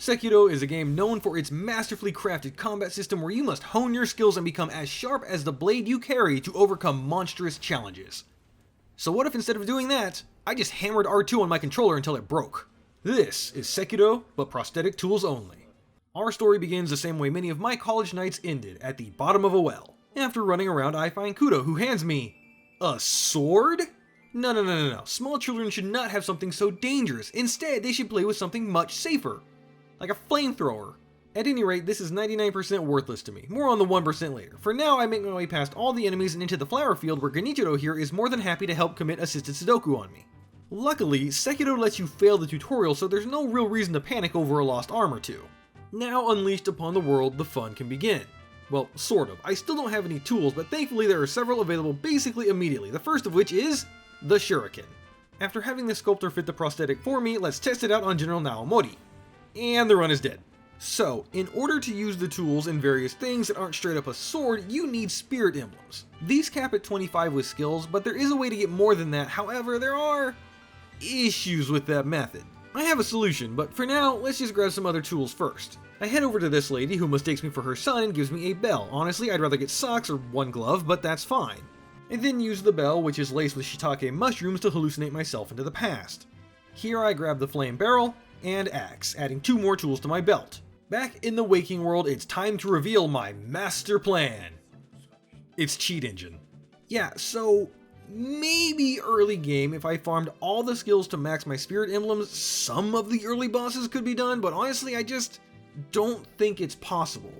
Sekiro is a game known for its masterfully crafted combat system where you must hone your skills and become as sharp as the blade you carry to overcome monstrous challenges. So what if instead of doing that, I just hammered R2 on my controller until it broke? This is Sekiro, but prosthetic tools only. Our story begins the same way many of my college nights ended, at the bottom of a well. After running around, I find Kudo, who hands me a sword? No. Small children should not have something so dangerous. Instead, they should play with something much safer. Like a flamethrower. At any rate, this is 99% worthless to me. More on the 1% later. For now, I make my way past all the enemies and into the flower field where Genichiro here is more than happy to help commit assisted Sudoku on me. Luckily, Sekiro lets you fail the tutorial, so there's no real reason to panic over a lost arm or two. Now unleashed upon the world, the fun can begin. Well, sort of. I still don't have any tools, but thankfully there are several available basically immediately, the first of which is the shuriken. After having the sculptor fit the prosthetic for me, let's test it out on General Naomori. And the run is dead. So, in order to use the tools in various things that aren't straight up a sword, you need spirit emblems. These cap at 25 with skills, but there is a way to get more than that. However, there are issues with that method. I have a solution, but for now, let's just grab some other tools first. I head over to this lady who mistakes me for her son and gives me a bell. Honestly, I'd rather get socks or one glove, but that's fine. I then use the bell, which is laced with shiitake mushrooms, to hallucinate myself into the past. Here I grab the flame barrel and axe, adding 2 more tools to my belt. Back in the waking world, it's time to reveal my master plan. It's cheat engine. Yeah, so maybe early game, if I farmed all the skills to max my spirit emblems, some of the early bosses could be done, but honestly I just don't think it's possible.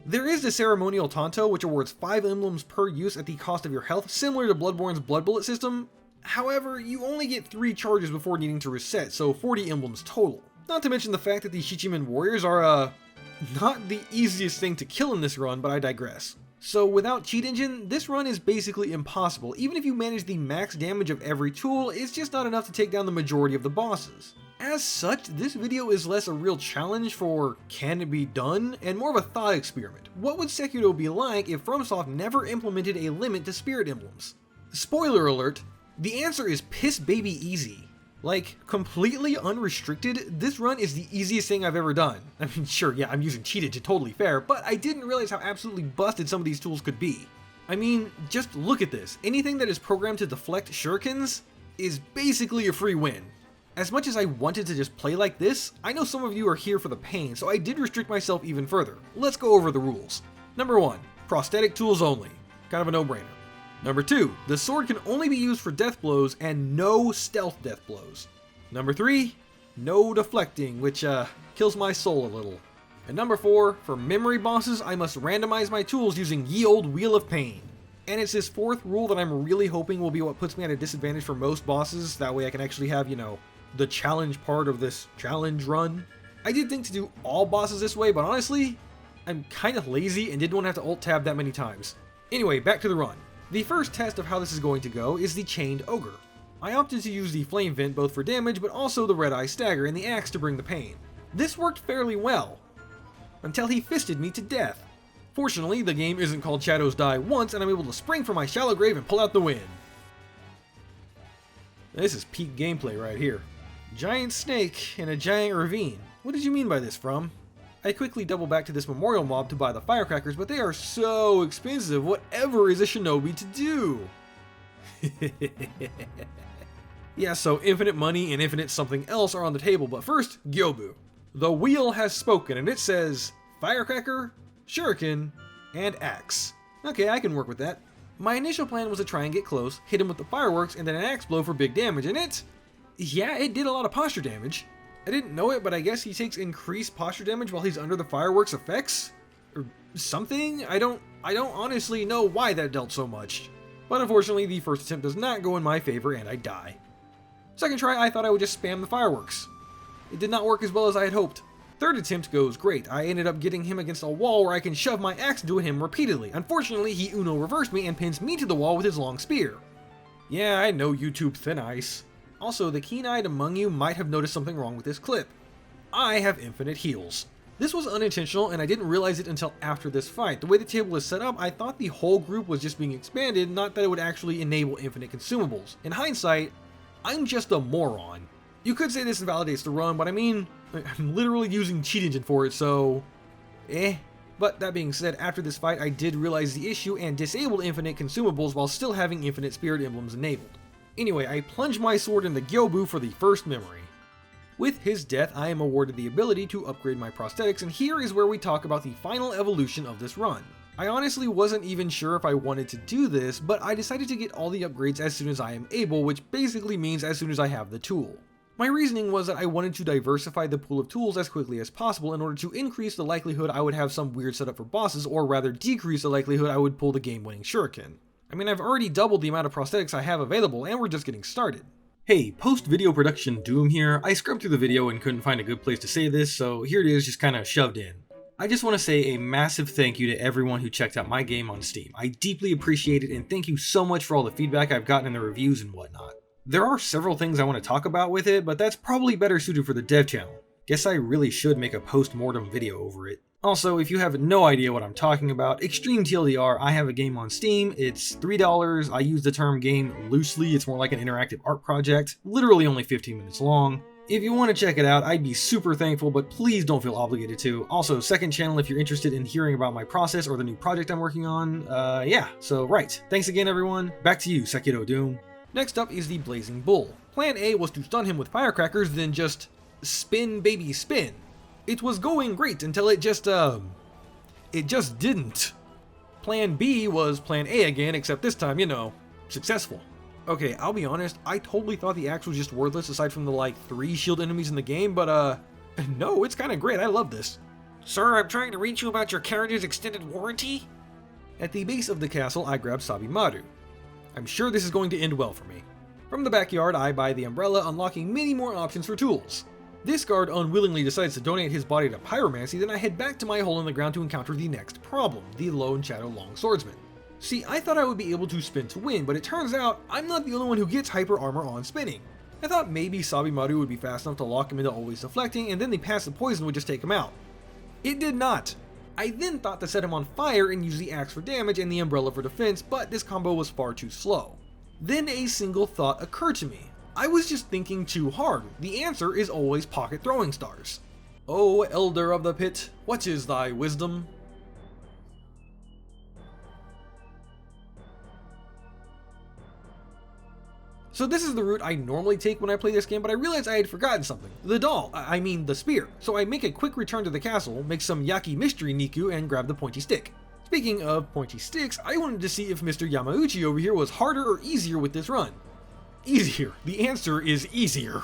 There is the ceremonial Tanto, which awards 5 emblems per use at the cost of your health, similar to Bloodborne's blood bullet system. However, you only get 3 charges before needing to reset, so 40 emblems total. Not to mention the fact that the Shichiman warriors are, not the easiest thing to kill in this run, but I digress. So without cheat engine, this run is basically impossible. Even if you manage the max damage of every tool, it's just not enough to take down the majority of the bosses. As such, this video is less a real challenge for can it be done, and more of a thought experiment. What would Sekiro be like if FromSoft never implemented a limit to spirit emblems? Spoiler alert, the answer is piss baby easy. Like, completely unrestricted, this run is the easiest thing I've ever done. I mean, sure, yeah, I'm using cheat engine, totally fair, but I didn't realize how absolutely busted some of these tools could be. I mean, just look at this. Anything that is programmed to deflect shurikens is basically a free win. As much as I wanted to just play like this, I know some of you are here for the pain, so I did restrict myself even further. Let's go over the rules. Number 1, prosthetic tools only. Kind of a no-brainer. Number 2, the sword can only be used for death blows and no stealth death blows. Number 3, no deflecting, which kills my soul a little. And number 4, for memory bosses, I must randomize my tools using ye olde Wheel of Pain. And it's this 4th rule that I'm really hoping will be what puts me at a disadvantage for most bosses, that way I can actually have, the challenge part of this challenge run. I did think to do all bosses this way, but honestly, I'm kind of lazy and didn't want to have to alt-tab that many times. Anyway, back to the run. The first test of how this is going to go is the Chained Ogre. I opted to use the Flame Vent both for damage, but also the Red Eye Stagger and the Axe to bring the pain. This worked fairly well, until he fisted me to death. Fortunately, the game isn't called Shadows Die Once, and I'm able to spring from my shallow grave and pull out the win. This is peak gameplay right here. Giant snake in a giant ravine. What did you mean by this, From? I quickly double back to this memorial mob to buy the firecrackers, but they are so expensive. Whatever is a shinobi to do? Yeah, so infinite money and infinite something else are on the table, but first, Gyobu. The wheel has spoken, and it says firecracker, shuriken, and axe. Okay, I can work with that. My initial plan was to try and get close, hit him with the fireworks, and then an axe blow for big damage, and it did a lot of posture damage. I didn't know it, but I guess he takes increased posture damage while he's under the fireworks effects? Or something? I don't honestly know why that dealt so much. But unfortunately, the first attempt does not go in my favor and I die. Second try, I thought I would just spam the fireworks. It did not work as well as I had hoped. Third attempt goes great. I ended up getting him against a wall where I can shove my axe into him repeatedly. Unfortunately, he Uno reversed me and pins me to the wall with his long spear. Yeah, I know YouTube thin ice. Also, the keen-eyed among you might have noticed something wrong with this clip. I have infinite heals. This was unintentional and I didn't realize it until after this fight. The way the table is set up, I thought the whole group was just being expanded, not that it would actually enable infinite consumables. In hindsight, I'm just a moron. You could say this invalidates the run, but I mean, I'm literally using cheat engine for it, so But that being said, after this fight I did realize the issue and disabled infinite consumables while still having infinite spirit emblems enabled. Anyway, I plunged my sword into Gyobu for the first memory. With his death, I am awarded the ability to upgrade my prosthetics, and here is where we talk about the final evolution of this run. I honestly wasn't even sure if I wanted to do this, but I decided to get all the upgrades as soon as I am able, which basically means as soon as I have the tool. My reasoning was that I wanted to diversify the pool of tools as quickly as possible in order to increase the likelihood I would have some weird setup for bosses, or rather decrease the likelihood I would pull the game-winning shuriken. I mean, I've already doubled the amount of prosthetics I have available, and we're just getting started. Hey, post-video production Doom here. I scrubbed through the video and couldn't find a good place to say this, so here it is just kinda shoved in. I just want to say a massive thank you to everyone who checked out my game on Steam. I deeply appreciate it, and thank you so much for all the feedback I've gotten in the reviews and whatnot. There are several things I want to talk about with it, but that's probably better suited for the dev channel. Guess I really should make a post-mortem video over it. Also, if you have no idea what I'm talking about, extreme TLDR, I have a game on Steam. It's $3. I use the term game loosely. It's more like an interactive art project, literally only 15 minutes long. If you want to check it out, I'd be super thankful, but please don't feel obligated to. Also, second channel if you're interested in hearing about my process or the new project I'm working on. Yeah, so right. Thanks again, everyone. Back to you, Sekiro Doom. Next up is the Blazing Bull. Plan A was to stun him with firecrackers, then just spin baby spin. It was going great until it just didn't. Plan B was Plan A again, except this time, successful. Okay, I'll be honest, I totally thought the axe was just worthless aside from the 3 shield enemies in the game, but no, it's kinda great, I love this. Sir, I'm trying to reach you about your carriage's extended warranty? At the base of the castle, I grab Sabimaru. I'm sure this is going to end well for me. From the backyard, I buy the umbrella, unlocking many more options for tools. This guard unwillingly decides to donate his body to pyromancy, then I head back to my hole in the ground to encounter the next problem, the Lone Shadow Long Swordsman. See, I thought I would be able to spin to win, but it turns out I'm not the only one who gets hyper armor on spinning. I thought maybe Sabimaru would be fast enough to lock him into always deflecting, and then the passive poison would just take him out. It did not. I then thought to set him on fire and use the axe for damage and the umbrella for defense, but this combo was far too slow. Then a single thought occurred to me. I was just thinking too hard. The answer is always pocket throwing stars. O Elder of the Pit, what is thy wisdom? So this is the route I normally take when I play this game, but I realized I had forgotten something. The spear. So I make a quick return to the castle, make some Yaki Mystery Niku, and grab the pointy stick. Speaking of pointy sticks, I wanted to see if Mr. Yamauchi over here was harder or easier with this run. Easier. The answer is easier.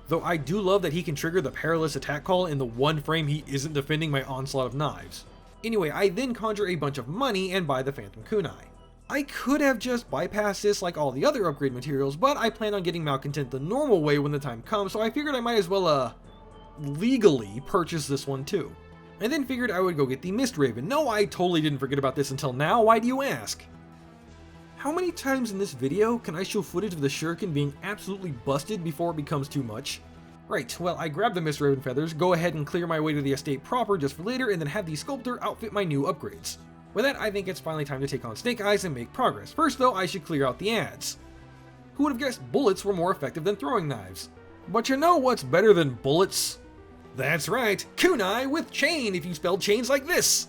Though I do love that he can trigger the perilous attack call in the one frame he isn't defending my onslaught of knives. Anyway, I then conjure a bunch of money and buy the Phantom Kunai. I could have just bypassed this like all the other upgrade materials, but I plan on getting Malcontent the normal way when the time comes, so I figured I might as well, legally purchase this one too. I then figured I would go get the Mist Raven. No, I totally didn't forget about this until now, why do you ask? How many times in this video can I show footage of the shuriken being absolutely busted before it becomes too much? Right, well, I grab the Mist Raven feathers, go ahead and clear my way to the estate proper just for later, and then have the sculptor outfit my new upgrades. With that, I think it's finally time to take on Snake Eyes and make progress. First though, I should clear out the ads. Who would have guessed bullets were more effective than throwing knives? But you know what's better than bullets? That's right, kunai with chain if you spell chains like this!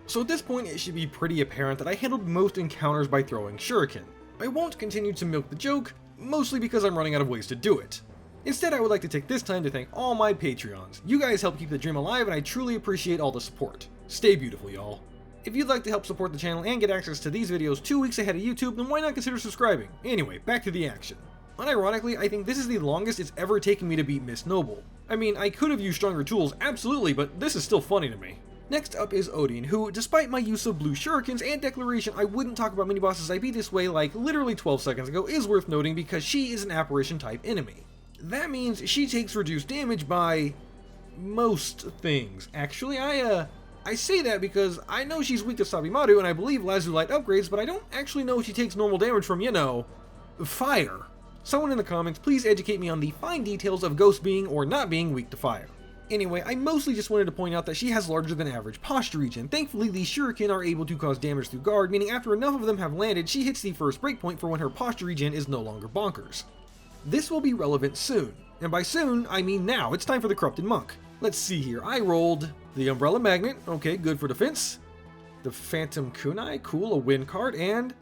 So at this point it should be pretty apparent that I handled most encounters by throwing shuriken. I won't continue to milk the joke, mostly because I'm running out of ways to do it. Instead, I would like to take this time to thank all my Patreons. You guys help keep the dream alive and I truly appreciate all the support. Stay beautiful, y'all. If you'd like to help support the channel and get access to these videos 2 weeks ahead of YouTube, then why not consider subscribing? Anyway, back to the action. Unironically, I think this is the longest it's ever taken me to beat Miss Noble. I mean, I could have used stronger tools, absolutely, but this is still funny to me. Next up is Odin, who, despite my use of blue shurikens and declaration I wouldn't talk about mini-bosses I beat this way like literally 12 seconds ago, is worth noting because she is an apparition type enemy. That means she takes reduced damage by most things. Actually, I say that because I know she's weak to Sabimaru and I believe Lazulite upgrades, but I don't actually know if she takes normal damage from, fire. Someone in the comments, please educate me on the fine details of Ghost being or not being weak to fire. Anyway, I mostly just wanted to point out that she has larger than average posture regen. Thankfully, these shuriken are able to cause damage through guard, meaning after enough of them have landed, she hits the first breakpoint for when her posture regen is no longer bonkers. This will be relevant soon. And by soon, I mean now. It's time for the Corrupted Monk. Let's see here. I rolled the Umbrella Magnet. Okay, good for defense. The Phantom Kunai. Cool, a win card. And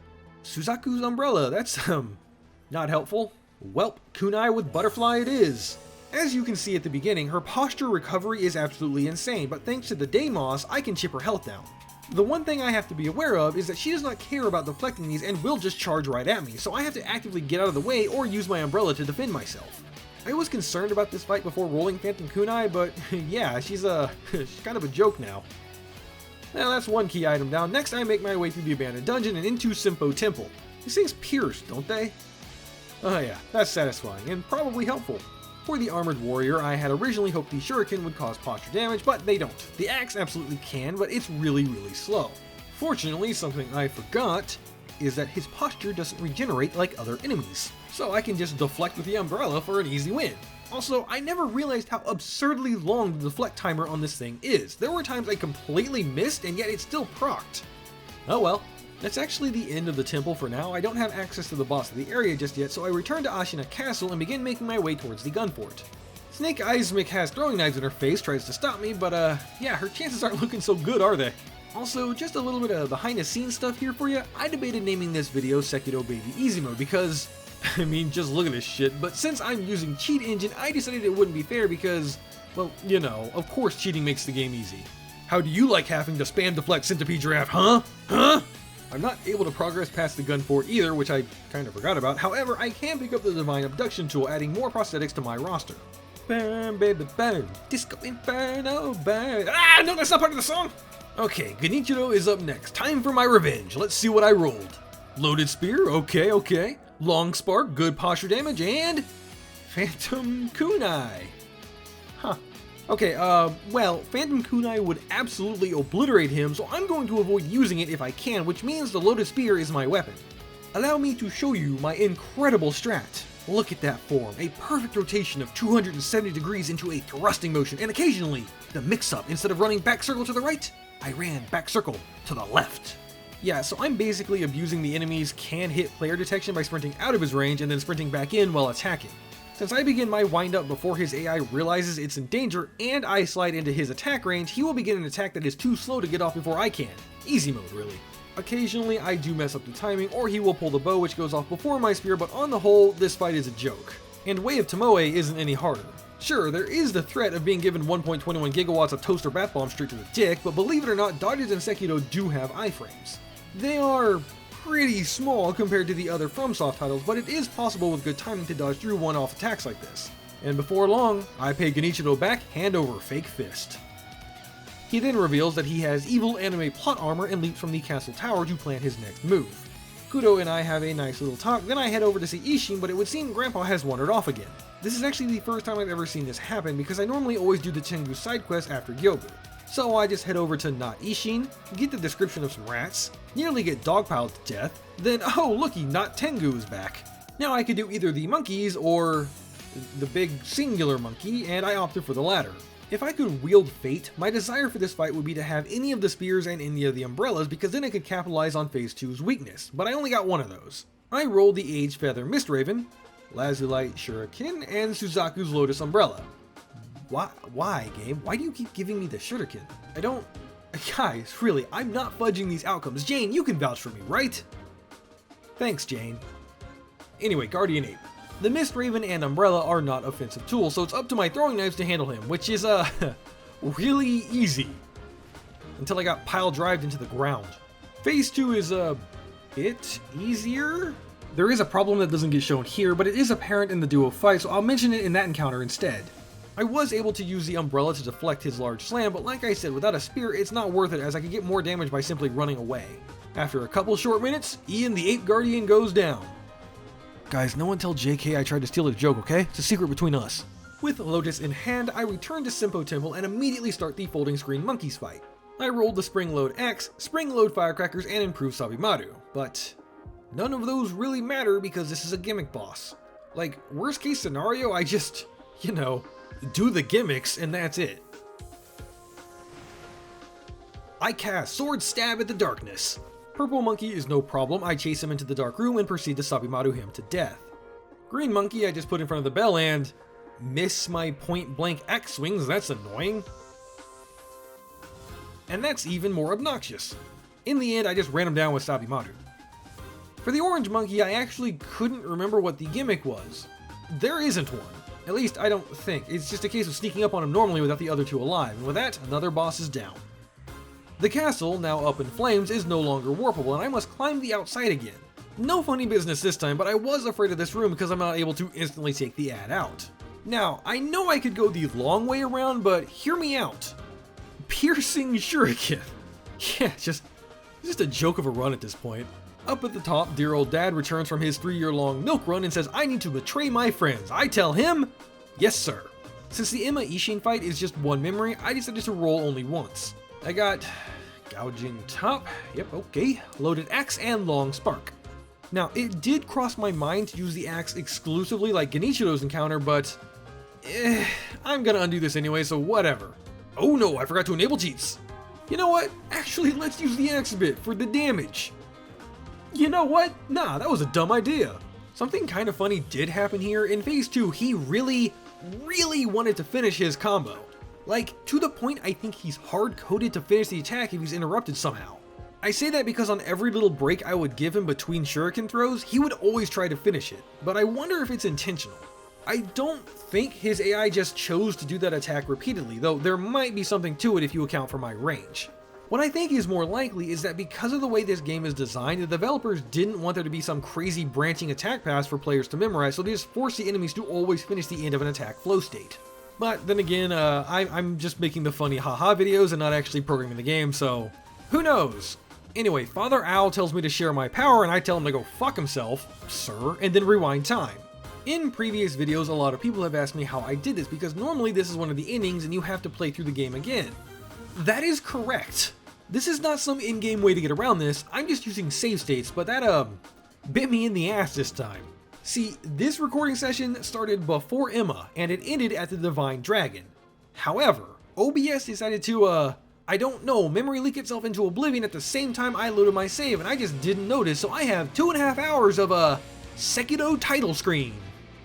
Suzaku's Umbrella. That's, not helpful. Welp, Kunai with Butterfly it is. As you can see at the beginning, her posture recovery is absolutely insane, but thanks to the Deimos, I can chip her health down. The one thing I have to be aware of is that she does not care about deflecting these and will just charge right at me, so I have to actively get out of the way or use my umbrella to defend myself. I was concerned about this fight before rolling Phantom Kunai, but yeah, she's kind of a joke now. Now that's one key item down. Next I make my way through the abandoned dungeon and into Simpo Temple. These things pierce, don't they? Oh yeah, that's satisfying and probably helpful. For the Armored Warrior, I had originally hoped the Shuriken would cause posture damage, but they don't. The axe absolutely can, but it's really slow. Fortunately, something I forgot is that his posture doesn't regenerate like other enemies, so I can just deflect with the umbrella for an easy win. Also, I never realized how absurdly long the deflect timer on this thing is. There were times I completely missed, and yet it still procced. Oh well. That's actually the end of the temple for now. I don't have access to the boss of the area just yet, so I return to Ashina Castle and begin making my way towards the gun fort. Snake Eyesmic has throwing knives in her face, tries to stop me, but yeah, her chances aren't looking so good, are they? Also, just a little bit of behind the scenes stuff here for you. I debated naming this video Sekiro Baby Easy Mode because, I mean, just look at this shit, but since I'm using Cheat Engine, I decided it wouldn't be fair because, well, you know, of course cheating makes the game easy. How do you like having to spam deflect Centipede Giraffe, huh? I'm not able to progress past the gun fort either, which I kind of forgot about. However, I can pick up the Divine Abduction tool, adding more prosthetics to my roster. Burn, baby, burn. Disco Inferno, burn. Ah, no, that's not part of the song! Okay, Genichiro is up next. Time for my revenge. Let's see what I rolled. Loaded Spear, okay. Long Spark, good posture damage, and Phantom Kunai. Huh. Okay, well, Phantom Kunai would absolutely obliterate him, so I'm going to avoid using it if I can, which means the Loaded Spear is my weapon. Allow me to show you my incredible strat. Look at that form, a perfect rotation of 270 degrees into a thrusting motion, and occasionally, the mix-up, instead of running back circle to the right, I ran back circle to the left. Yeah, so I'm basically abusing the enemy's can-hit player detection by sprinting out of his range and then sprinting back in while attacking. Since I begin my wind-up before his AI realizes it's in danger, and I slide into his attack range, he will begin an attack that is too slow to get off before I can. Easy mode, really. Occasionally, I do mess up the timing, or he will pull the bow which goes off before my spear, but on the whole, this fight is a joke. And Way of Tomoe isn't any harder. Sure, there is the threat of being given 1.21 gigawatts of toaster bath bomb straight to the dick, but believe it or not, dodges in Sekiro do have iframes. They are pretty small compared to the other FromSoft titles, but it is possible with good timing to dodge through one-off attacks like this. And before long, I pay Genichiro back hand over fake fist. He then reveals that he has evil anime plot armor and leaps from the castle tower to plan his next move. Kudo and I have a nice little talk, then I head over to see Ishin, but it would seem Grandpa has wandered off again. This is actually the first time I've ever seen this happen because I normally always do the Tengu side quest after Gyobu. So I just head over to not Ishin, get the description of some rats, nearly get dogpiled to death, then oh looky, not Tengu is back. Now I could do either the monkeys or the big singular monkey, and I opted for the latter. If I could wield fate, my desire for this fight would be to have any of the spears and any of the umbrellas because then I could capitalize on Phase 2's weakness, but I only got one of those. I rolled the Age Feather Mistraven, Lazulite Shuriken, and Suzaku's Lotus Umbrella. Why, game? Why do you keep giving me the Shuriken? I don't... Guys, really, I'm not fudging these outcomes. Jane, you can vouch for me, right? Thanks, Jane. Anyway, Guardian Ape. The Mistraven and Umbrella are not offensive tools, so it's up to my throwing knives to handle him, which is, really easy. Until I got pile-drived into the ground. Phase 2 is a bit easier? There is a problem that doesn't get shown here, but it is apparent in the duo fight, so I'll mention it in that encounter instead. I was able to use the umbrella to deflect his large slam, but like I said, without a spear, it's not worth it as I could get more damage by simply running away. After a couple short minutes, Ian the Ape Guardian goes down. Guys, no one tell JK I tried to steal a joke, okay? It's a secret between us. With Lotus in hand, I return to Simpo Temple and immediately start the folding screen monkeys fight. I rolled the Spring Load Axe, Spring Load Firecrackers, and improved Sabimaru, but none of those really matter because this is a gimmick boss. Like, worst case scenario, I just, do the gimmicks and that's it. I cast Sword Stab at the Darkness. Purple Monkey is no problem, I chase him into the dark room and proceed to Sabimaru him to death. Green Monkey I just put in front of the bell and... miss my point-blank axe swings, that's annoying. And that's even more obnoxious. In the end, I just ran him down with Sabimaru. For the orange monkey, I actually couldn't remember what the gimmick was. There isn't one. At least, I don't think. It's just a case of sneaking up on him normally without the other two alive, and with that, another boss is down. The castle, now up in flames, is no longer warpable, and I must climb the outside again. No funny business this time, but I was afraid of this room because I'm not able to instantly take the ad out. Now, I know I could go the long way around, but hear me out. Piercing shuriken. Yeah, just a joke of a run at this point. Up at the top, dear old dad returns from his 3-year-long milk run and says I need to betray my friends. I tell him, yes sir. Since the Emma Ishin fight is just one memory, I decided to roll only once. I got gouging top, yep, okay, loaded axe and long spark. Now, it did cross my mind to use the axe exclusively like Genichiro's encounter, but I'm gonna undo this anyway, so whatever. Oh no, I forgot to enable cheats. You know what? Actually, let's use the axe bit for the damage. You know what? Nah, that was a dumb idea. Something kind of funny did happen here. In phase 2, he really wanted to finish his combo. Like, to the point I think he's hard-coded to finish the attack if he's interrupted somehow. I say that because on every little break I would give him between shuriken throws, he would always try to finish it, but I wonder if it's intentional. I don't think his AI just chose to do that attack repeatedly, though there might be something to it if you account for my range. What I think is more likely is that because of the way this game is designed, the developers didn't want there to be some crazy branching attack paths for players to memorize, so they just force the enemies to always finish the end of an attack flow state. But then again, I'm just making the funny haha videos and not actually programming the game, so who knows? Anyway, Father Owl tells me to share my power and I tell him to go fuck himself, sir, and then rewind time. In previous videos, a lot of people have asked me how I did this because normally this is one of the endings and you have to play through the game again. That is correct. This is not some in-game way to get around this, I'm just using save states, but that bit me in the ass this time. See, this recording session started before Emma, and it ended at the Divine Dragon. However, OBS decided to, I don't know, memory leak itself into oblivion at the same time I loaded my save, and I just didn't notice, so I have 2.5 hours of Sekiro title screen.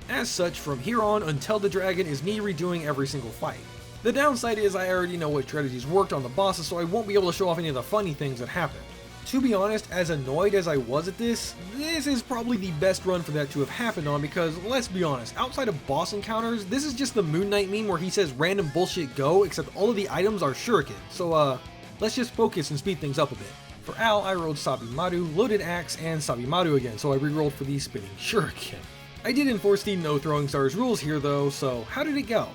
As such, from here on until the dragon is me redoing every single fight. The downside is I already know what strategies worked on the bosses, so I won't be able to show off any of the funny things that happened. To be honest, as annoyed as I was at this is probably the best run for that to have happened on because, let's be honest, outside of boss encounters, this is just the Moon Knight meme where he says random bullshit go, except all of the items are shuriken, so let's just focus and speed things up a bit. For Al, I rolled Sabimaru, loaded axe, and Sabimaru again, so I rerolled for the spinning shuriken. I did enforce the no throwing stars rules here though, so how did it go?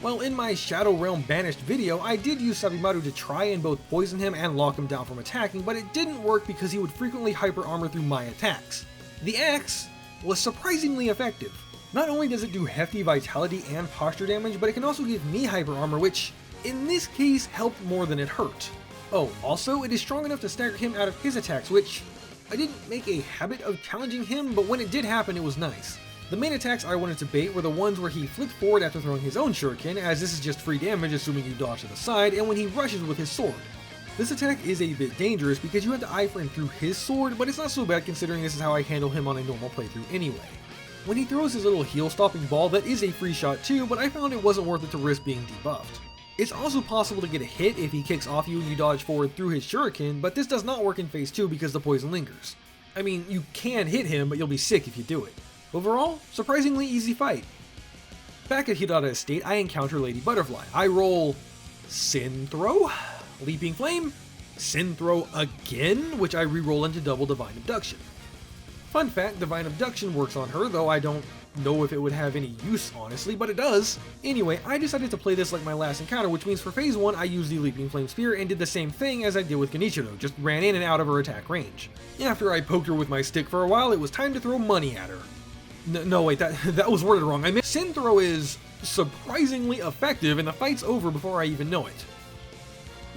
Well, in my Shadow Realm Banished video, I did use Sabimaru to try and both poison him and lock him down from attacking, but it didn't work because he would frequently hyper armor through my attacks. The axe was surprisingly effective. Not only does it do hefty vitality and posture damage, but it can also give me hyper armor, which, in this case, helped more than it hurt. Oh, also, it is strong enough to stagger him out of his attacks, which I didn't make a habit of challenging him, but when it did happen, it was nice. The main attacks I wanted to bait were the ones where he flipped forward after throwing his own shuriken, as this is just free damage assuming you dodge to the side, and when he rushes with his sword. This attack is a bit dangerous because you have to eye for him through his sword, but it's not so bad considering this is how I handle him on a normal playthrough anyway. When he throws his little heel stopping ball, that is a free shot too, but I found it wasn't worth it to risk being debuffed. It's also possible to get a hit if he kicks off you and you dodge forward through his shuriken, but this does not work in phase 2 because the poison lingers. I mean, you can hit him, but you'll be sick if you do it. Overall, surprisingly easy fight. Back at Hirata Estate, I encounter Lady Butterfly. I roll Sin Throw, Leaping Flame, Sin Throw again, which I re-roll into double Divine Abduction. Fun fact, Divine Abduction works on her, though I don't know if it would have any use honestly, but it does. Anyway, I decided to play this like my last encounter, which means for phase 1 I used the Leaping Flame Spear and did the same thing as I did with Genichiro, just ran in and out of her attack range. After I poked her with my stick for a while, it was time to throw money at her. No, wait, that was worded wrong. I meant Sin Throw is surprisingly effective, and the fight's over before I even know it.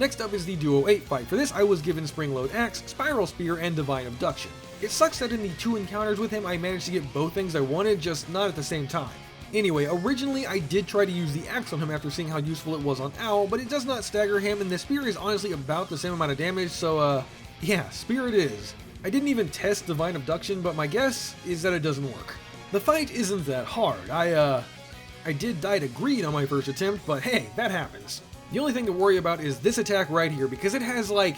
Next up is the Duo 8 fight. For this, I was given Spring Load Axe, Spiral Spear, and Divine Abduction. It sucks that in the 2 encounters with him, I managed to get both things I wanted, just not at the same time. Anyway, originally I did try to use the axe on him after seeing how useful it was on Owl, but it does not stagger him, and the spear is honestly about the same amount of damage, so yeah, spear it is. I didn't even test Divine Abduction, but my guess is that it doesn't work. The fight isn't that hard. I I did die to greed on my first attempt, but hey, that happens. The only thing to worry about is this attack right here, because it has like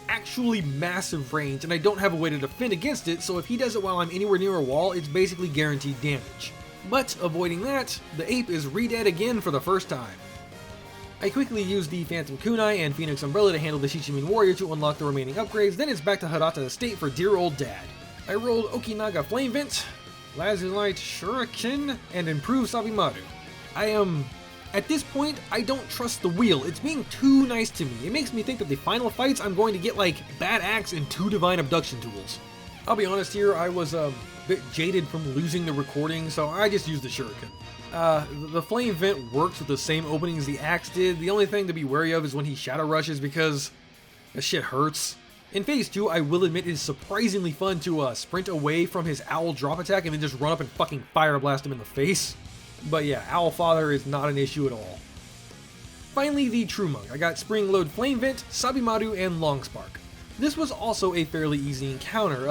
actually massive range and I don't have a way to defend against it, so if he does it while I'm anywhere near a wall, it's basically guaranteed damage. But avoiding that, the ape is re-dead again for the first time. I quickly used the Phantom Kunai and Phoenix Umbrella to handle the Shichimin Warrior to unlock the remaining upgrades, then it's back to Hirata Estate for dear old dad. I rolled Okinaga Flame Vent, Lazulite Shuriken, and improved Sabimaru. At this point, I don't trust the wheel. It's being too nice to me. It makes me think that the final fights I'm going to get like Bad Axe and 2 Divine Abduction tools. I'll be honest here, I was a bit jaded from losing the recording, so I just used the Shuriken. The Flame Vent works with the same opening as the Axe did. The only thing to be wary of is when he Shadow Rushes, because that shit hurts. In Phase 2, I will admit it is surprisingly fun to sprint away from his Owl drop attack and then just run up and fucking Fire Blast him in the face. But yeah, Owl Father is not an issue at all. Finally, the True Monk. I got Spring Load Flame Vent, Sabimaru, and Long Spark. This was also a fairly easy encounter.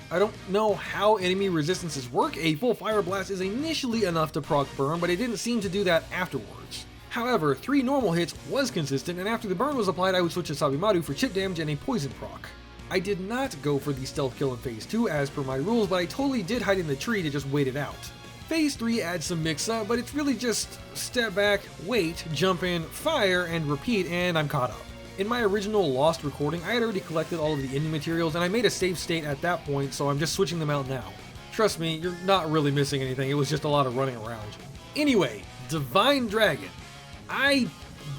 I don't know how enemy resistances work. A full Fire Blast is initially enough to proc burn, but it didn't seem to do that afterwards. However, 3 normal hits was consistent, and after the burn was applied, I would switch to Sabimaru for chip damage and a poison proc. I did not go for the stealth kill in Phase 2 as per my rules, but I totally did hide in the tree to just wait it out. Phase 3 adds some mix-up, but it's really just step back, wait, jump in, fire, and repeat, and I'm caught up. In my original lost recording, I had already collected all of the ending materials, and I made a save state at that point, so I'm just switching them out now. Trust me, you're not really missing anything, it was just a lot of running around. Anyway, Divine Dragon. I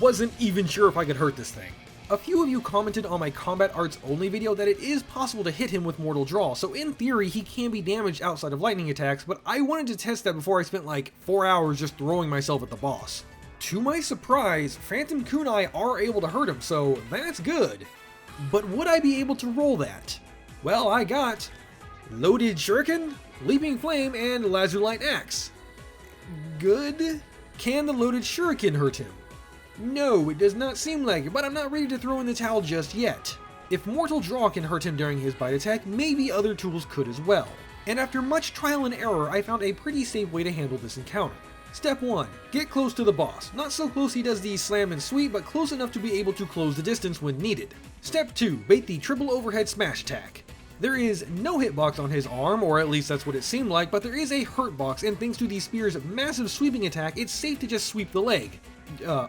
wasn't even sure if I could hurt this thing. A few of you commented on my Combat Arts Only video that it is possible to hit him with Mortal Draw, so in theory he can be damaged outside of lightning attacks, but I wanted to test that before I spent like 4 hours just throwing myself at the boss. To my surprise, Phantom Kunai are able to hurt him, so that's good. But would I be able to roll that? Well, I got Loaded Shuriken, Leaping Flame, and Lazulite Axe. Good? Can the Loaded Shuriken hurt him? No, it does not seem like it, but I'm not ready to throw in the towel just yet. If Mortal Draw can hurt him during his bite attack, maybe other tools could as well. And after much trial and error, I found a pretty safe way to handle this encounter. Step 1. Get close to the boss. Not so close he does the slam and sweep, but close enough to be able to close the distance when needed. Step 2. Bait the triple overhead smash attack. There is no hitbox on his arm, or at least that's what it seemed like, but there is a hurt box, and thanks to the spear's massive sweeping attack, it's safe to just sweep the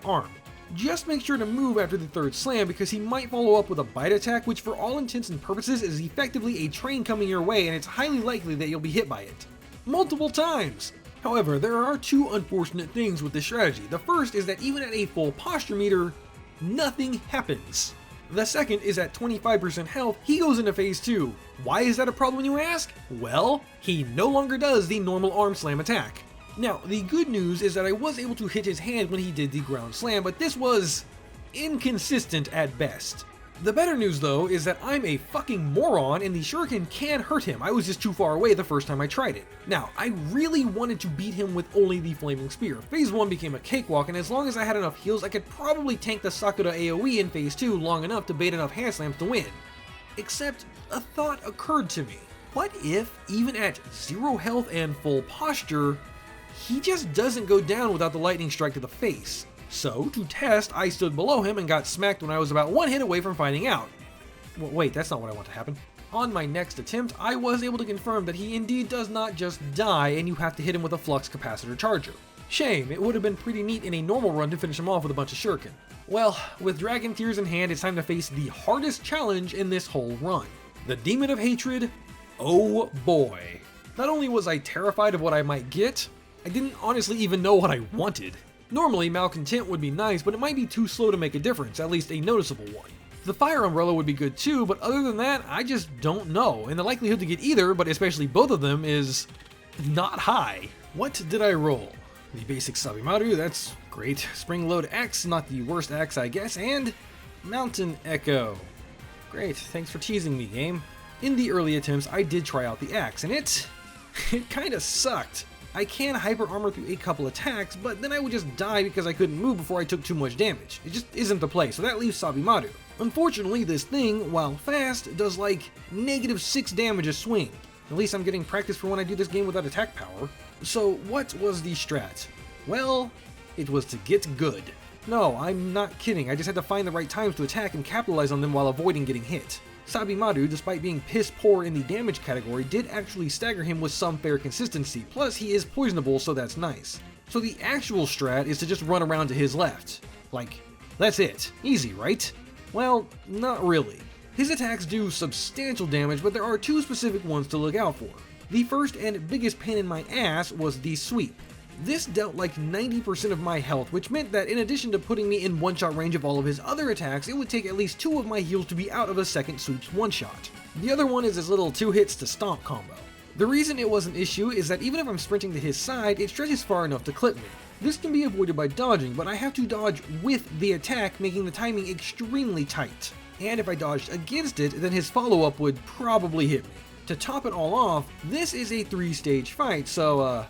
arm. Just make sure to move after the 3rd slam, because he might follow up with a bite attack, which for all intents and purposes is effectively a train coming your way, and it's highly likely that you'll be hit by it. Multiple times! However, there are 2 unfortunate things with this strategy. The first is that even at a full posture meter, nothing happens. The second is at 25% health, he goes into Phase 2. Why is that a problem, you ask? Well, he no longer does the normal arm slam attack. Now, the good news is that I was able to hit his hand when he did the ground slam, but this was inconsistent at best. The better news though is that I'm a fucking moron and the Shuriken can hurt him. I was just too far away the first time I tried it. Now, I really wanted to beat him with only the Flaming Spear. Phase 1 became a cakewalk, and as long as I had enough heals, I could probably tank the Sakura AoE in Phase 2 long enough to bait enough hand slams to win. Except, a thought occurred to me. What if, even at 0 health and full posture, he just doesn't go down without the lightning strike to the face? So, to test, I stood below him and got smacked when I was about 1 hit away from finding out. Well, wait, that's not what I want to happen. On my next attempt, I was able to confirm that he indeed does not just die and you have to hit him with a flux capacitor charger. Shame, it would have been pretty neat in a normal run to finish him off with a bunch of shuriken. Well, with Dragon Tears in hand, it's time to face the hardest challenge in this whole run. The Demon of Hatred, oh boy. Not only was I terrified of what I might get, I didn't honestly even know what I wanted. Normally, Malcontent would be nice, but it might be too slow to make a difference, at least a noticeable one. The Fire Umbrella would be good too, but other than that, I just don't know, and the likelihood to get either, but especially both of them, is not high. What did I roll? The basic Sabimaru, that's great. Spring Load Axe, not the worst axe I guess, and Mountain Echo. Great, thanks for teasing me, game. In the early attempts, I did try out the axe, and it kinda sucked. I can hyper armor through a couple attacks, but then I would just die because I couldn't move before I took too much damage. It just isn't the play, so that leaves Sabimaru. Unfortunately, this thing, while fast, does like -6 damage a swing. At least I'm getting practice for when I do this game without attack power. So what was the strat? Well, it was to get good. No, I'm not kidding, I just had to find the right times to attack and capitalize on them while avoiding getting hit. Sabimaru, despite being piss poor in the damage category, did actually stagger him with some fair consistency, plus he is poisonable, so that's nice. So the actual strat is to just run around to his left. Like, that's it. Easy, right? Well, not really. His attacks do substantial damage, but there are two specific ones to look out for. The first and biggest pain in my ass was the sweep. This dealt like 90% of my health, which meant that in addition to putting me in one-shot range of all of his other attacks, it would take at least 2 of my heals to be out of a second sweep's one-shot. The other one is his little 2 hits to stomp combo. The reason it was an issue is that even if I'm sprinting to his side, it stretches far enough to clip me. This can be avoided by dodging, but I have to dodge with the attack, making the timing extremely tight. And if I dodged against it, then his follow-up would probably hit me. To top it all off, this is a 3-stage fight, so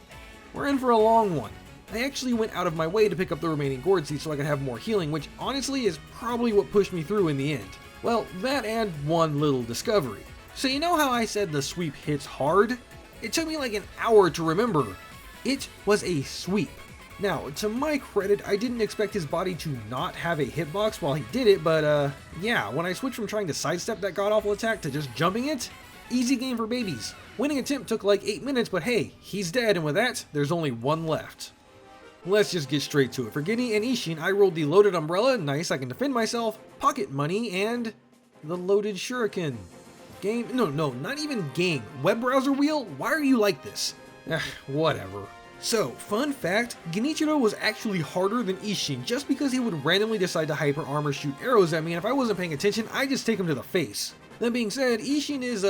we're in for a long one. I actually went out of my way to pick up the remaining gourd seeds so I could have more healing, which honestly is probably what pushed me through in the end. Well, that and one little discovery. So you know how I said the sweep hits hard? It took me like an hour to remember. It was a sweep. Now, to my credit, I didn't expect his body to not have a hitbox while he did it, but yeah, when I switched from trying to sidestep that god-awful attack to just jumping it, easy game for babies. Winning attempt took like 8 minutes, but hey, he's dead, and with that, there's only one left. Let's just get straight to it. For Gini and Ishin, I rolled the loaded umbrella, nice, I can defend myself, pocket money, and the loaded shuriken. Game, no, not even game. Web browser wheel? Why are you like this? Whatever. So, fun fact, Genichiro was actually harder than Ishin just because he would randomly decide to hyper armor shoot arrows at me, and if I wasn't paying attention, I'd just take him to the face. That being said, Ishin is,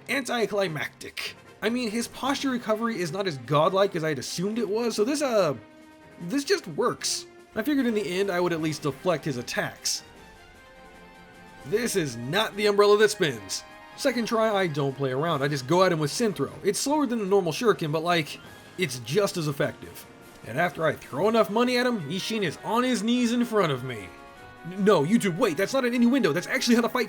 anticlimactic. I mean, his posture recovery is not as godlike as I'd assumed it was, so this just works. I figured in the end I would at least deflect his attacks. This is not the umbrella that spins. Second try, I don't play around, I just go at him with Synthro. It's slower than the normal shuriken, but like, it's just as effective. And after I throw enough money at him, Ishin is on his knees in front of me. No, YouTube, wait, that's not an innuendo, that's actually how the fight finishes.